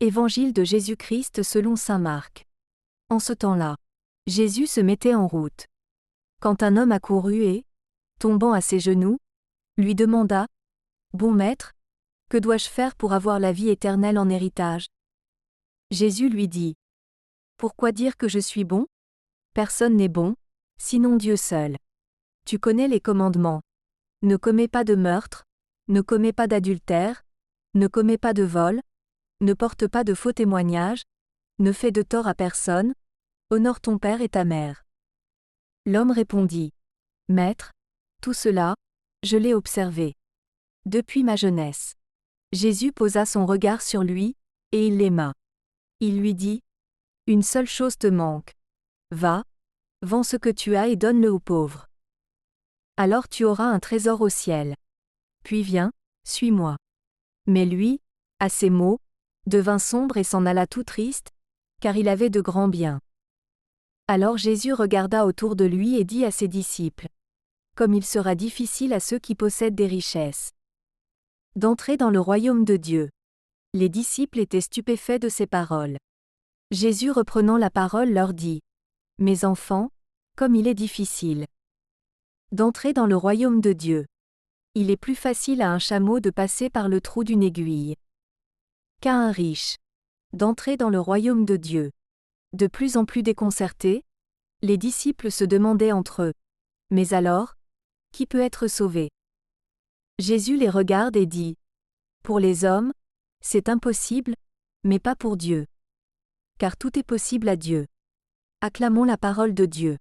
Évangile de Jésus-Christ selon saint Marc. En ce temps-là, Jésus se mettait en route. Quand un homme accourut et, tombant à ses genoux, lui demanda : « Bon maître, que dois-je faire pour avoir la vie éternelle en héritage ?» Jésus lui dit : « Pourquoi dire que je suis bon ? Personne n'est bon, sinon Dieu seul. Tu connais les commandements. Ne commets pas de meurtre, ne commets pas d'adultère, ne commets pas de vol, ne porte pas de faux témoignages, ne fais de tort à personne, honore ton père et ta mère. » L'homme répondit : « Maître, tout cela, je l'ai observé depuis ma jeunesse. » Jésus posa son regard sur lui, et il l'aima. Il lui dit : « Une seule chose te manque. Va, vends ce que tu as et donne-le aux pauvres. Alors tu auras un trésor au ciel. Puis viens, suis-moi. » Mais lui, à ces mots, devint sombre et s'en alla tout triste, car il avait de grands biens. Alors Jésus regarda autour de lui et dit à ses disciples : « Comme il sera difficile à ceux qui possèdent des richesses d'entrer dans le royaume de Dieu. » Les disciples étaient stupéfaits de ces paroles. Jésus reprenant la parole leur dit : « Mes enfants, comme il est difficile d'entrer dans le royaume de Dieu. Il est plus facile à un chameau de passer par le trou d'une aiguille qu'à un riche d'entrer dans le royaume de Dieu. » De plus en plus déconcertés, les disciples se demandaient entre eux : « Mais alors, qui peut être sauvé ?» Jésus les regarde et dit : « Pour les hommes, c'est impossible, mais pas pour Dieu. Car tout est possible à Dieu. » Acclamons la parole de Dieu.